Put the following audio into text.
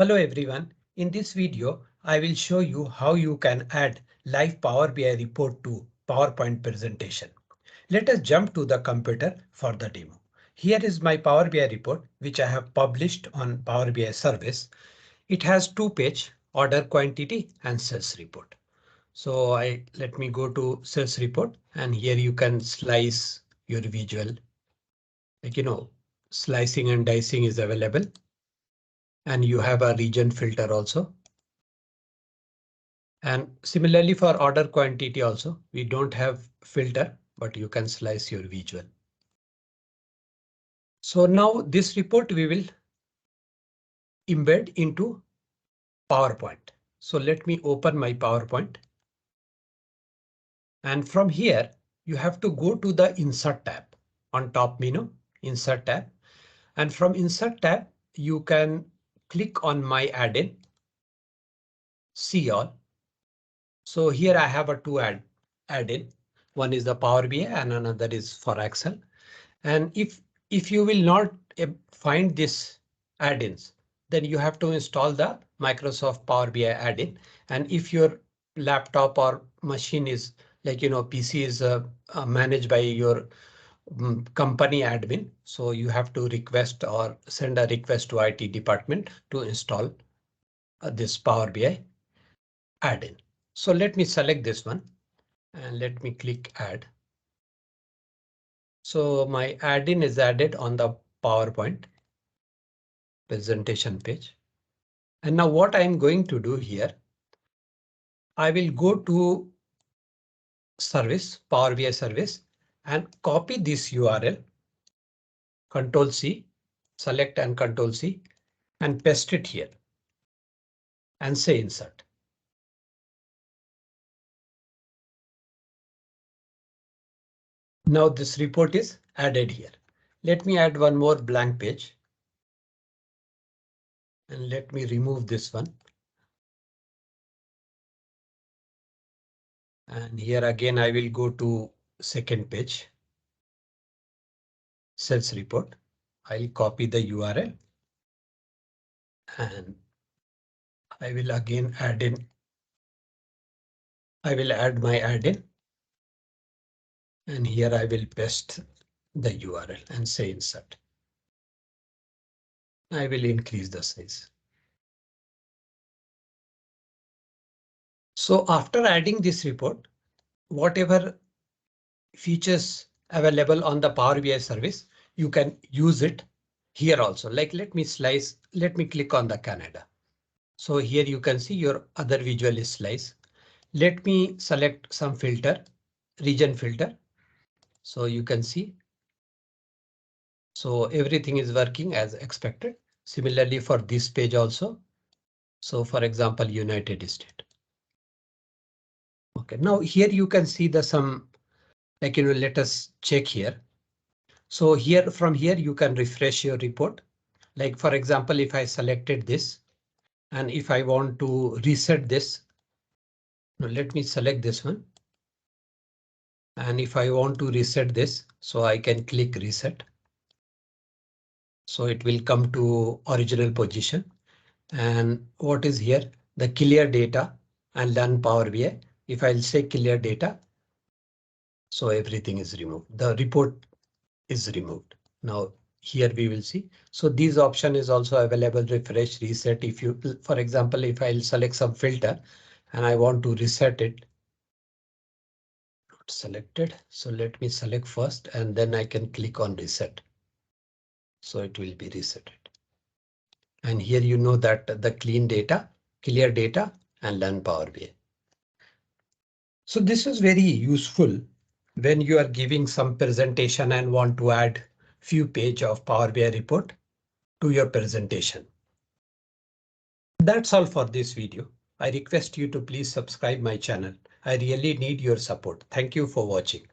Hello everyone. In this video, I will show you how you can add live Power BI report to PowerPoint presentation. Let us jump to the computer for the demo. Here is my Power BI report, which I have published on Power BI service. It has two pages, order quantity and sales report. So let me go to sales report, and here you can slice your visual. Slicing and dicing is available. And you have a region filter also. And similarly for order quantity also, we don't have filter, but you can slice your visual. So now this report we will embed into PowerPoint. So let me open my PowerPoint. And from here, you have to go to the Insert tab on top menu, Insert tab. And from Insert tab, you can click on My Add-in, See All. So here I have a two add-in. One is the Power BI and another is for Excel. And if you will not find this add-ins, then you have to install the Microsoft Power BI add-in. And if your laptop or machine is PC is managed by your company admin, so you have to request or send a request to IT department to install this Power BI add-in. So let me select this one and let me click add. So my add-in is added on the PowerPoint presentation page. And now what I'm going to do here, I will go to service, Power BI service, and copy this URL, Control C, select and Control C, and paste it here and say insert. Now this report is added here. Let me add one more blank page. And let me remove this one. And here again, I will go to second page, sales report. I'll copy the URL and I will again add in. I will add my add-in. And here I will paste the URL and say insert. I will increase the size. So after adding this report, whatever features available on the Power BI service, you can use it here also. Like let me click on the Canada. So here you can see your other visual is slice. Let me select some filter, region filter. So you can see. So everything is working as expected. Similarly for this page also. So for example, United States. OK, now here you can see the let us check here. So here from here you can refresh your report. Like for example, if I selected this and if I want to reset this, now let me select this one. And if I want to reset this, so I can click reset. So it will come to original position. And what is here? The clear data and learn Power BI. If I'll say clear data, so everything is removed. The report is removed. Now here we will see. So this option is also available, refresh, reset. If you, for example, if I'll select some filter and I want to reset it. Not selected. So let me select first and then I can click on reset. So it will be resetted. And here you know that the clean data, clear data and learn Power BI. So this is very useful when you are giving some presentation and want to add few pages of Power BI report to your presentation. That's all for this video. I request you to please subscribe my channel. I really need your support. Thank you for watching.